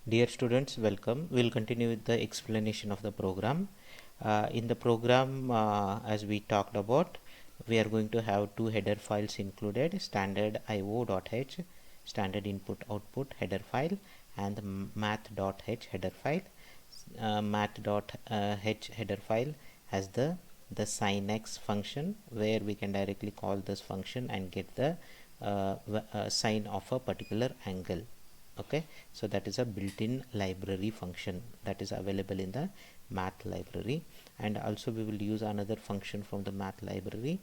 Dear students, welcome. We'll continue with the explanation of the program. In the program, as we talked about, we are going to have two header files included: standard io.h, standard input output header file, and math.h header file. Math.h header file has the sinex function, where we can directly call this function and get the sine of a particular angle. Okay, so that is a built-in library function that is available in the math library. And also we will use another function from the math library,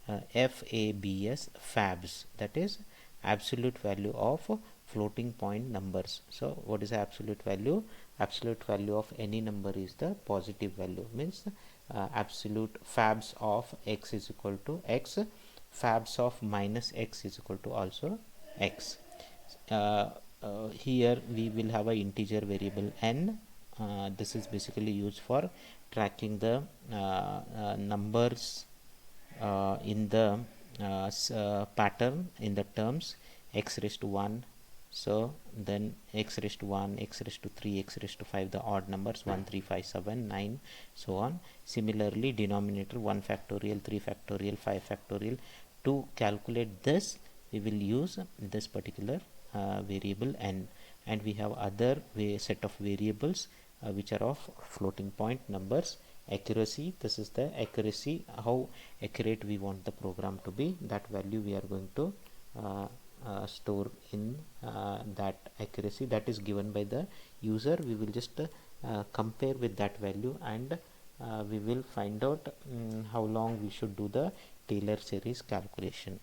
fabs, that is absolute value of floating point numbers. So what is the absolute value? Absolute value of any number is the positive value, means absolute fabs of x is equal to x, fabs of minus x is equal to also x. Here we will have a integer variable n. This is basically used for tracking the numbers in the pattern in the terms x raised to 1. So then x raised to 1, x raised to 3, x raised to 5, the odd numbers 1, 3, 5, 7, 9, so on. Similarly, denominator 1 factorial, 3 factorial, 5 factorial. To calculate this, we will use this particular variable n, and we have other set of variables which are of floating point numbers. Accuracy, this is the accuracy, how accurate we want the program to be. That value we are going to store in that accuracy that is given by the user. We will just compare with that value, and we will find out how long we should do the Taylor series calculation.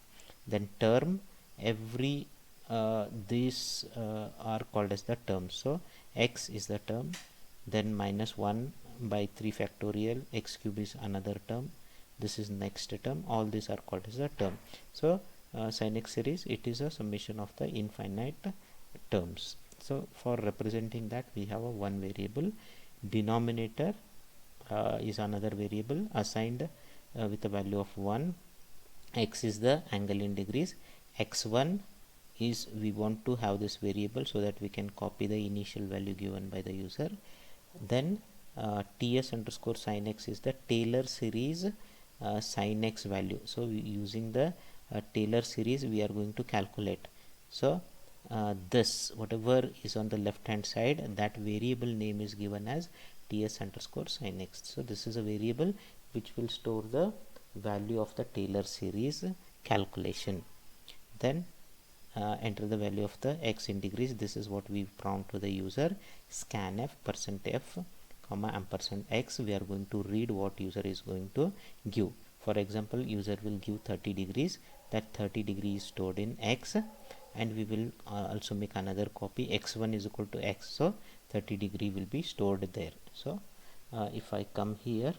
Then term, every these are called as the terms. So x is the term, then minus 1 by 3 factorial, x cube is another term, this is next term. All these are called as a term. So sin x series, it is a summation of the infinite terms. So for representing that, we have a one variable. Denominator is another variable assigned with a value of 1. X is the angle in degrees. X1 is, we want to have this variable so that we can copy the initial value given by the user. Then ts underscore sin x is the Taylor series sin x value. So using the Taylor series, we are going to calculate. So this, whatever is on the left hand side, that variable name is given as ts underscore sin x. So this is a variable which will store the value of the Taylor series calculation. Then enter the value of the x in degrees. This is what we prompt to the user: scanf %f comma ampersand x. We are going to read what user is going to give. For example, user will give 30 degrees. That 30 degrees is stored in x, and we will also make another copy. X1 is equal to x, so 30 degree will be stored there. So if I come here,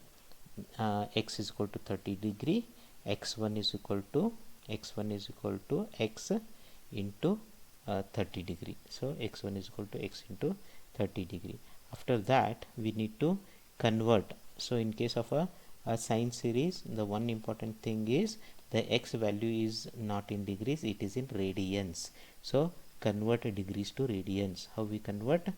x is equal to 30 degree, x1 is equal to x into 30 degree. So x1 is equal to x into 30 degree. After that, we need to convert. So in case of a sine series, the one important thing is the x value is not in degrees, it is in radians. So convert degrees to radians. How we convert?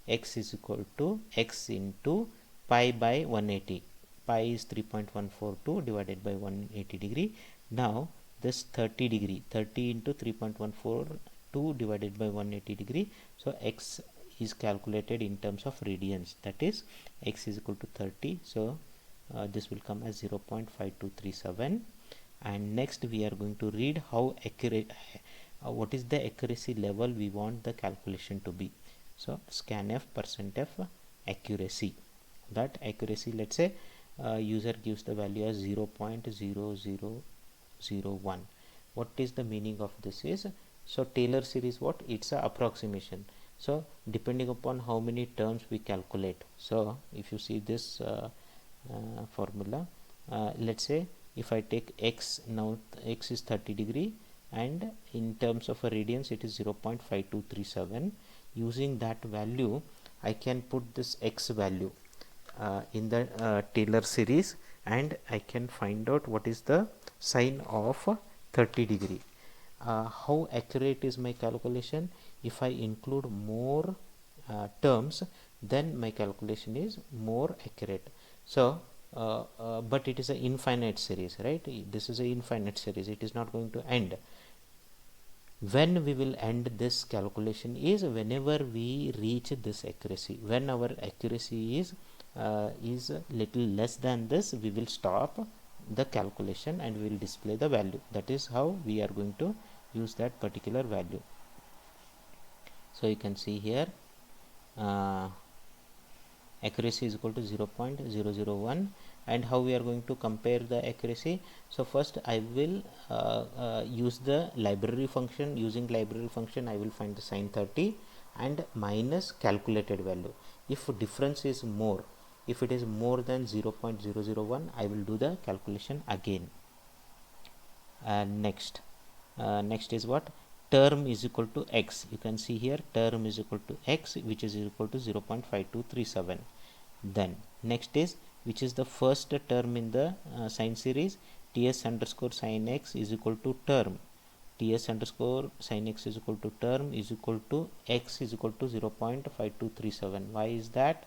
X is equal to x into pi by 180. Pi is 3.142 divided by 180 degree. Now this 30 degree, 30 into 3.142 divided by 180 degree. So x is calculated in terms of radians, that is x is equal to 30. So this will come as 0.5237. and next we are going to read how accurate, what is the accuracy level we want the calculation to be. So scanf %f accuracy, that accuracy, let's say user gives the value as 0.0001. what is the meaning of this is, so Taylor series, what, it's a approximation. So depending upon how many terms we calculate, so if you see this formula, let's say if I take x, now x is 30 degree, and in terms of a radians it is 0.5237. using that value, I can put this x value in the Taylor series, and I can find out what is the sine of 30 degree. How accurate is my calculation? If I include more terms, then my calculation is more accurate. So but it is an infinite series, right? This is an infinite series, it is not going to end. When we will end this calculation is whenever we reach this accuracy. When our accuracy is little less than this, we will stop the calculation and we will display the value. That is how we are going to use that particular value. So you can see here accuracy is equal to 0.001. and how we are going to compare the accuracy. So first I will use the library function. Using library function I will find the sine 30 and minus calculated value. If difference is more, if it is more than 0.001, I will do the calculation again. Next is what? Term is equal to x. You can see here term is equal to x, which is equal to 0.5237. Then next is, which is the first term in the sine series, ts underscore sine x is equal to term. Ts underscore sine x is equal to term is equal to x is equal to 0.5237. Why is that?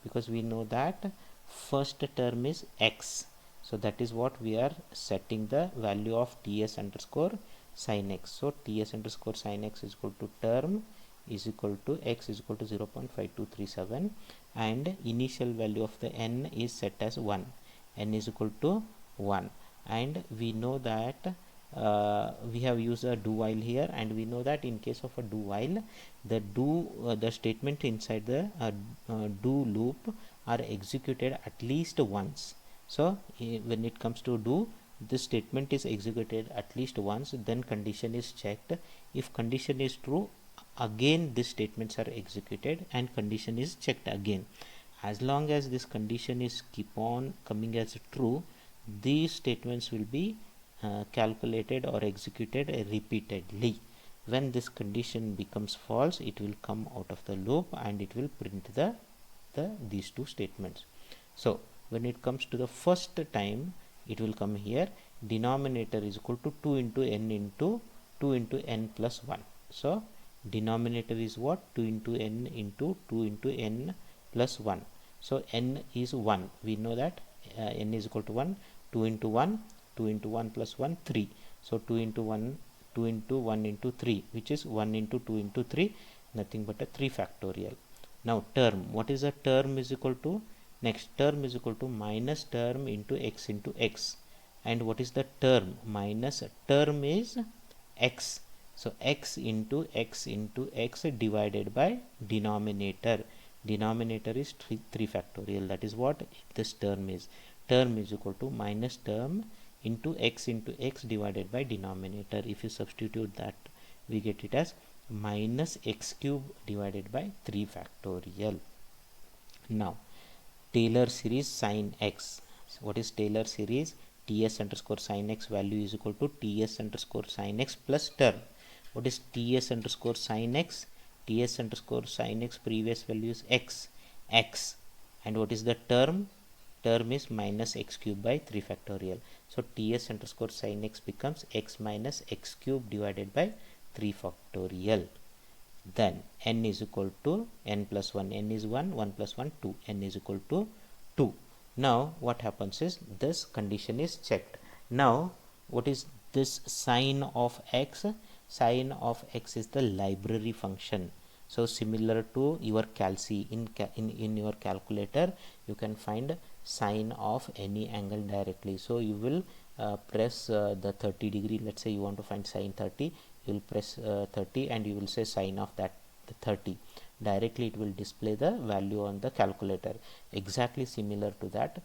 Because we know that first term is x. So that is what we are setting the value of ts underscore sine x. So ts underscore sine x is equal to term is equal to x is equal to 0.5237, and initial value of the n is set as 1. N is equal to 1, and we know that we have used a do while here, and we know that in case of a do while, the statement inside the do loop are executed at least once. So when it comes to do, this statement is executed at least once, then condition is checked. If condition is true, again these statements are executed and condition is checked again. As long as this condition is keep on coming as true, these statements will be calculated or executed repeatedly. When this condition becomes false, it will come out of the loop and it will print these two statements. So when it comes to the first time, it will come here, denominator is equal to 2 into n into 2 into n plus 1. So denominator is what? 2 into n into 2 into n plus 1. So n is 1. We know that n is equal to 1. 2 into 1, 2 into 1 plus 1, 3. So 2 into 1, 2 into 1 into 3, which is 1 into 2 into 3, nothing but a 3 factorial. Now term, what is a term is equal to? Next term is equal to minus term into x into x. And what is the term? Minus term is x. So x into x into x divided by denominator. Denominator is 3 factorial. That is what this term is. Term is equal to minus term into x divided by denominator. If you substitute that, we get it as minus x cube divided by 3 factorial. Now Taylor series sine x. What is Taylor series? Ts underscore sine x value is equal to ts underscore sine x plus term. What is ts underscore sine x? Ts underscore sine x previous value is x. And what is the term? Term is minus x cube by 3 factorial. So ts underscore sine x becomes x minus x cube divided by 3 factorial. Then n is equal to n plus 1. N is 1, 1 plus 1, 2. N is equal to 2. Now what happens is this condition is checked. Now what is this sine of x? Sine of x is the library function. So similar to your CalC, in your calculator you can find sine of any angle directly. So you will press the 30 degree. Let's say you want to find sine 30, you will press 30 and you will say sine of that 30. Directly it will display the value on the calculator. Exactly similar to that,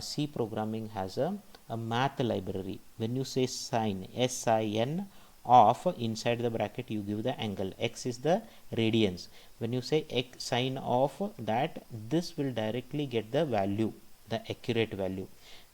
C programming has a math library. When you say sine, sin of, inside the bracket you give the angle, x is the radians. When you say x sine of that, this will directly get the value, the accurate value.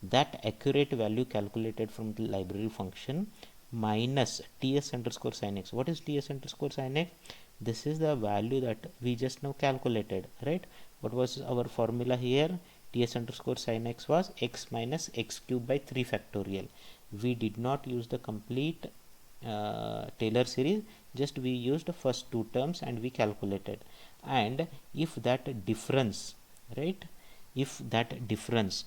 That accurate value calculated from the library function minus ts underscore sine x. What is ts underscore sine x? This is the value that we just now calculated, right? What was our formula here? Ts underscore sine x was x minus x cube by 3 factorial. We did not use the complete Taylor series, just we used the first two terms and we calculated. and if that difference, right, if that difference,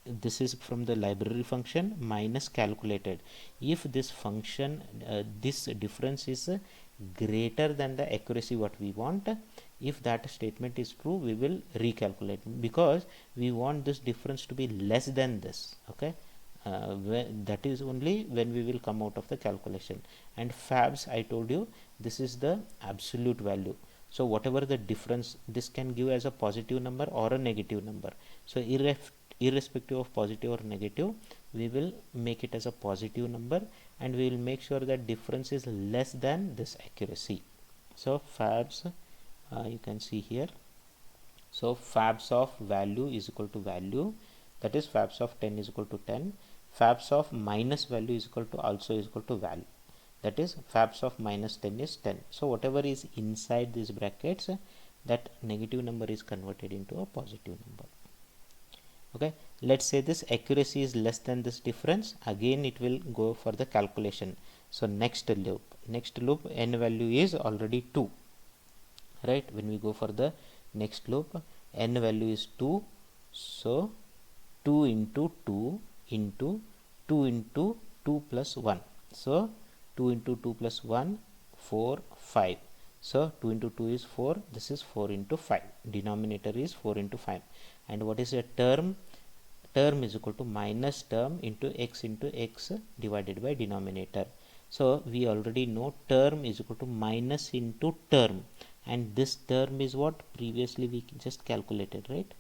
this is from the library function minus calculated, if this function, this difference is greater than the accuracy what we want, if that statement is true, we will recalculate, because we want this difference to be less than this. Okay, that is only when we will come out of the calculation. And fabs, I told you, this is the absolute value. So whatever the difference, this can give as a positive number or a negative number. So irrespective of positive or negative, we will make it as a positive number, and we will make sure that difference is less than this accuracy. So fabs, you can see here, so fabs of value is equal to value, that is fabs of 10 is equal to 10, fabs of minus value is equal to also is equal to value, that is fabs of minus 10 is 10. So whatever is inside these brackets, that negative number is converted into a positive number. Okay, let's say this accuracy is less than this difference, again it will go for the calculation. So next loop n value is already 2, right? When we go for the next loop, n value is 2, so 2 into 2 into 2 into 2 plus 1, so 2 into 2 plus 1, 4, 5. So 2 into 2 is 4, this is 4 into 5, denominator is 4 into 5. And what is a term? Term is equal to minus term into x divided by denominator. So we already know term is equal to minus into term, and this term is what previously we just calculated, right?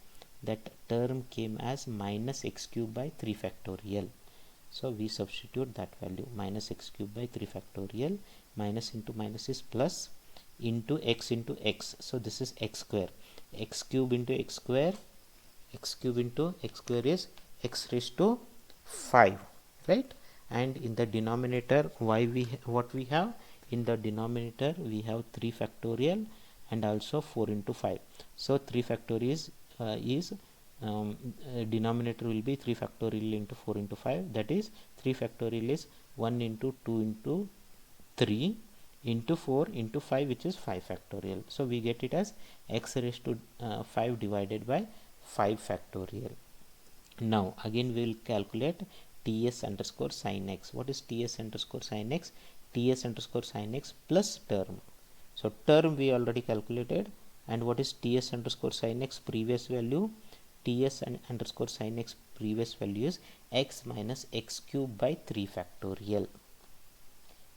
That term came as minus x cube by 3 factorial. So we substitute that value, minus x cube by 3 factorial, minus into minus is plus, into x, so this is x square, x cube into x square, x cube into x square is x raised to 5, right? And in the denominator, what we have in the denominator, we have 3 factorial and also 4 into 5. So 3 factorial is denominator will be 3 factorial into 4 into 5, that is 3 factorial is 1 into 2 into 3 into 4 into 5, which is 5 factorial. So we get it as x raised to 5 divided by 5 factorial. Now again we will calculate ts underscore sin x. What is ts underscore sin x? Ts underscore sin x plus term. So term we already calculated, and what is ts underscore sin x previous value? Ts and underscore sin x previous value is x minus x cube by 3 factorial.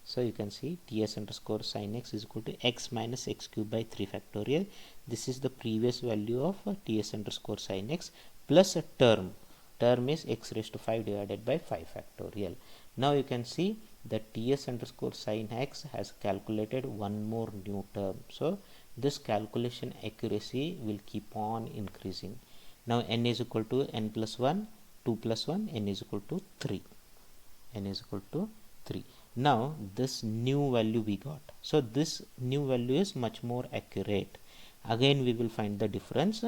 So you can see ts underscore sin x is equal to x minus x cube by 3 factorial. This is the previous value of ts underscore sin x plus a term. Term is x raised to 5 divided by 5 factorial. Now you can see that ts underscore sin x has calculated one more new term. So this calculation accuracy will keep on increasing. Now n is equal to n plus 1, 2 plus 1, n is equal to 3. N is equal to 3. Now this new value we got, so this new value is much more accurate. Again we will find the difference,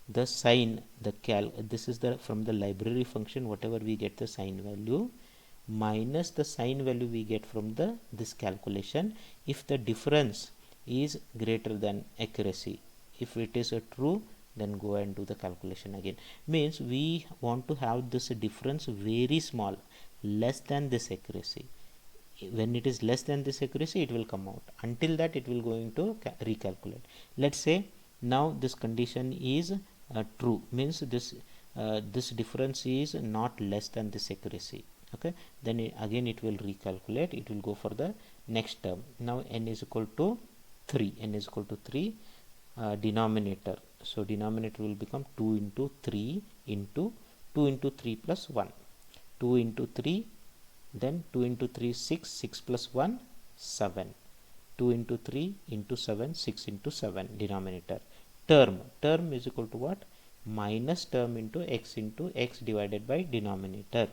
the sine, this is the from the library function, whatever we get the sine value minus the sine value we get from this calculation. If the difference is greater than accuracy, if it is a true, then go and do the calculation again. Means we want to have this difference very small, less than this accuracy. When it is less than this accuracy, it will come out. Until that, it will going to recalculate. Let's say now this condition is true, means this difference is not less than this accuracy. Okay, then again it will recalculate. It will go for the next term. Now n is equal to 3. N is equal to 3. Denominator. So denominator will become 2 into 3 into 2 into 3 plus 1. 2 into 3. Then 2 into 3 is 6, 6 plus 1 7, 2 into 3 into 7, 6 into 7 denominator. Term is equal to what? Minus term into x divided by denominator.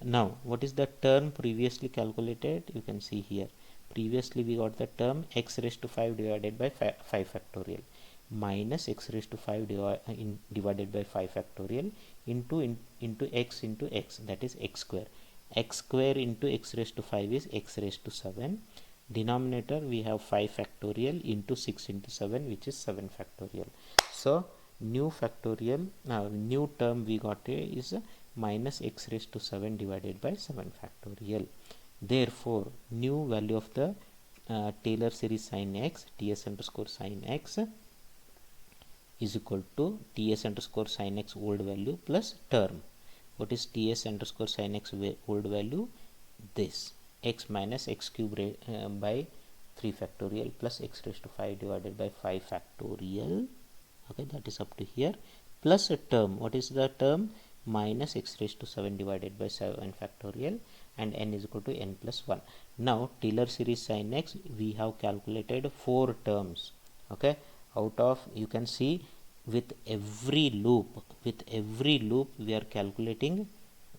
Now what is the term previously calculated? You can see here, previously we got the term x raised to 5 divided by 5 factorial minus x raised to 5 divided by 5 factorial into x, that is x square. X square into x raised to 5 is x raised to 7. denominator we have 5 factorial into 6 into 7, which is 7 factorial. So new factorial, new term we got here is minus x raised to 7 divided by 7 factorial. Therefore new value of the Taylor series sin x, ts underscore sin x, is equal to ts underscore sin x old value plus term. What is ts underscore sin x old value? This x minus x cube by 3 factorial plus x raised to 5 divided by 5 factorial. Okay, that is up to here, plus a term. What is the term? Minus x raised to 7 divided by 7 factorial, and n is equal to n plus 1. Now Taylor series sin x, we have calculated 4 terms. Okay, out of, you can see, with every loop we are calculating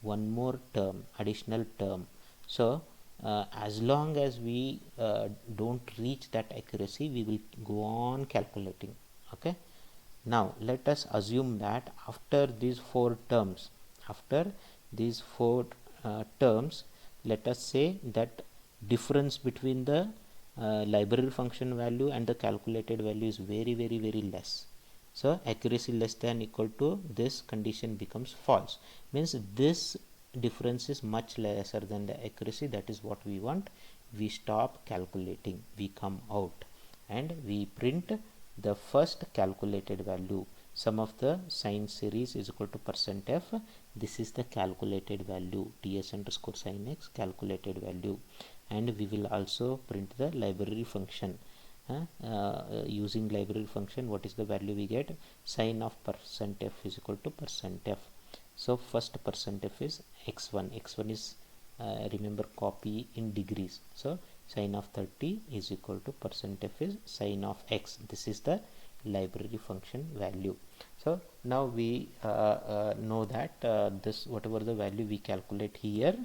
one more term, additional term. So as long as we don't reach that accuracy, we will go on calculating. Okay, now let us assume that after these 4 terms, let us say that difference between the library function value and the calculated value is very less. So accuracy less than equal to this condition becomes false, means this difference is much lesser than the accuracy. That is what we want. We stop calculating, we come out, and we print the first calculated value. Sum of the sine series is equal to percent f. This is the calculated value, ts underscore sin x calculated value. And we will also print the library function. Using library function, what is the value we get? Sine of percent f is equal to percent f. So first percent f is x1. x1 is remember, copy in degrees. So sine of 30 is equal to percent f is sine of x. This is the library function value. So now we know that this, whatever the value we calculate here,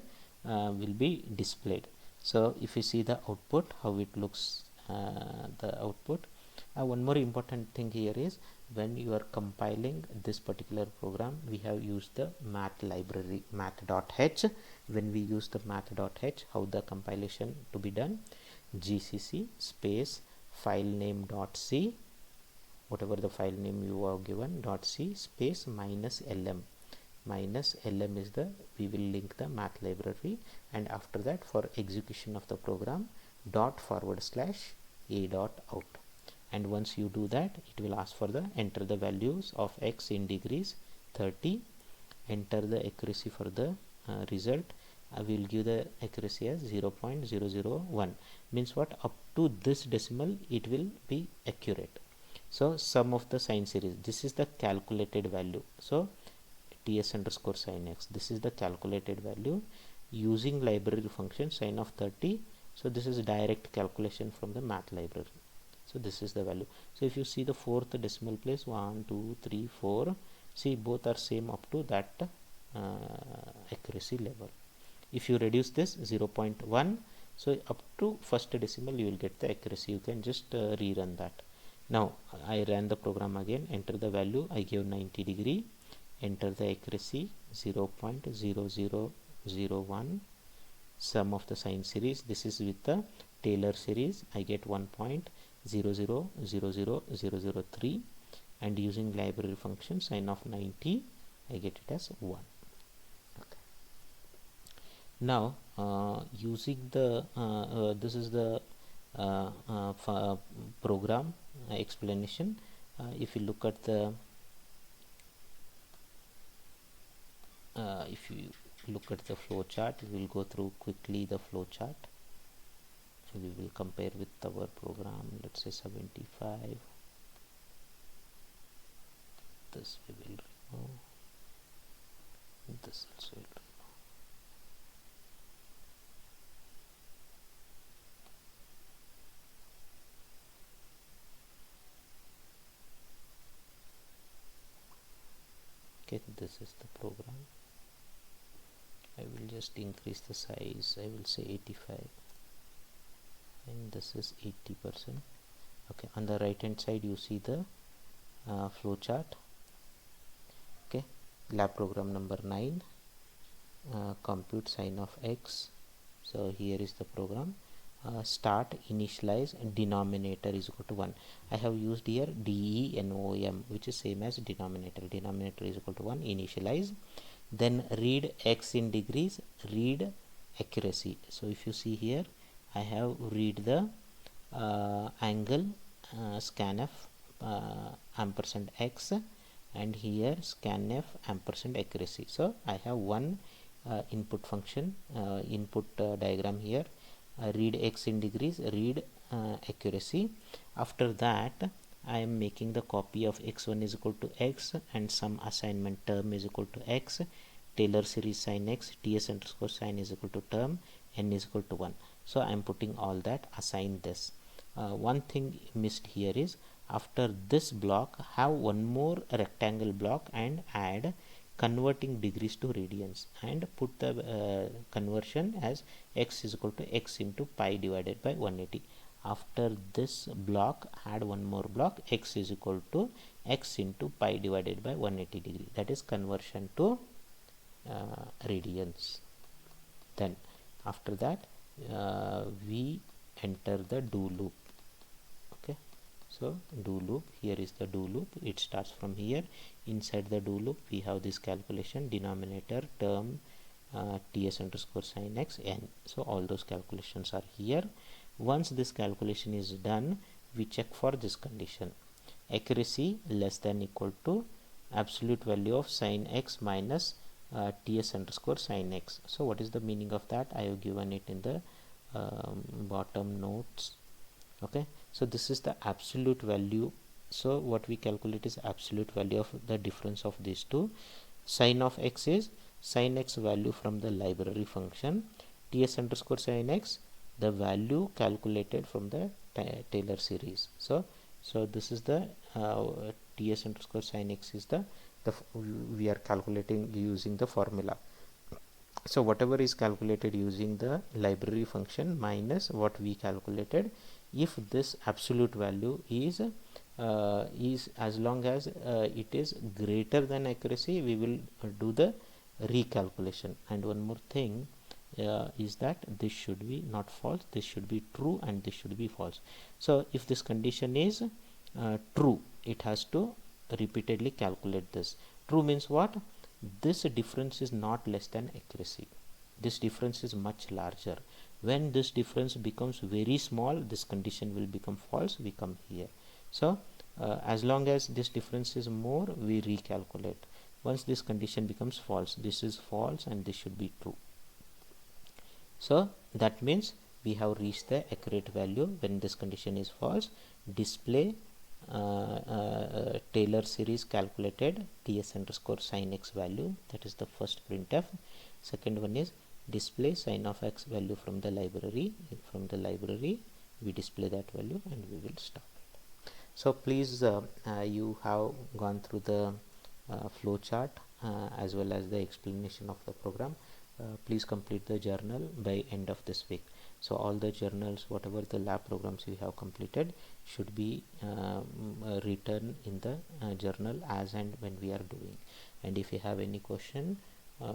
will be displayed. So if you see the output, how it looks, the output. One more important thing here is, when you are compiling this particular program, we have used the math library, math.h. When we use the math.h, how the compilation to be done? GCC space file name .c, whatever the file name you have given, .c space minus lm. Minus lm is the, we will link the math library, and after that, for execution of the program, ./a.out. And once you do that, it will ask for the, enter the values of x in degrees 30, enter the accuracy for the result. I will give the accuracy as 0.001, means what, up to this decimal it will be accurate. So sum of the sine series, this is the calculated value. So ts underscore sin x, this is the calculated value using library function sine of 30. So this is direct calculation from the math library. So this is the value. So if you see the fourth decimal place, 1 2 3 4, see both are same up to that accuracy level. If you reduce this 0.1, so up to first decimal you will get the accuracy. You can just rerun that. Now I ran the program again, enter the value, I gave 90 degree, enter the accuracy 0.0001. Sum of the sine series, this is with the Taylor series, I get 1.0000003, and using library function sine of 90, I get it as 1. Okay. Now using the this is the program explanation. If you look at the flow chart, we will go through quickly the flow chart. So we will compare with our program, let's say 75. This we will remove, this also will remove. Okay, this is the program. I will just increase the size, I will say 85, and this is 80%. Okay, on the right hand side you see the flow chart. Okay, lab program number 9, compute sine of x. So here is the program. start initialize denominator is equal to 1. I have used here denom, which is same as denominator. Denominator is equal to 1, initialize. Then read x in degrees, read accuracy. So if you see here, I have read the angle scanf ampersand x, and here scanf ampersand accuracy. So I have one input function, input diagram here, read x in degrees, read accuracy. After that, I am making the copy of x1 is equal to x and some assignment term is equal to x, Taylor series sin x, ts underscore sin is equal to term, n is equal to 1. So I am putting all that, assign this. One thing missed here is, after this block, have one more rectangle block and add converting degrees to radians, and put the conversion as x is equal to x into pi divided by 180. After this block, add one more block, x is equal to x into pi divided by 180 degree, that is conversion to radians. Then after that, we enter the do loop. Okay, so do loop, here is the do loop. It starts from here. Inside the do loop, we have this calculation, denominator term ts underscore sin x n. So all those calculations are here. Once this calculation is done, we check for this condition, accuracy less than equal to absolute value of sin x minus ts underscore sin x. So what is the meaning of that? I have given it in the bottom notes. Okay, so this is the absolute value. So what we calculate is absolute value of the difference of these two. Sin of x is sin x value from the library function, ts underscore sin x the value calculated from the Taylor series. So this is the ts underscore sin x is the we are calculating using the formula. So whatever is calculated using the library function minus what we calculated, if this absolute value is as long as it is greater than accuracy, we will do the recalculation. And one more thing is that this should be not false, this should be true, and this should be false. So if this condition is true, it has to repeatedly calculate this. True means what? This difference is not less than accuracy, this difference is much larger. When this difference becomes very small, this condition will become false, we come here. So as long as this difference is more, we recalculate. Once this condition becomes false, this is false and this should be true. So that means we have reached the accurate value. When this condition is false, display Taylor series calculated ts underscore sin x value, that is the first printf. Second one is display sin of x value from the library. From the library we display that value and we will stop it. So please you have gone through the flow chart as well as the explanation of the program. Please complete the journal by end of this week. So all the journals, whatever the lab programs we have completed, should be written in the journal as and when we are doing. And if you have any question,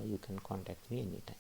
you can contact me anytime.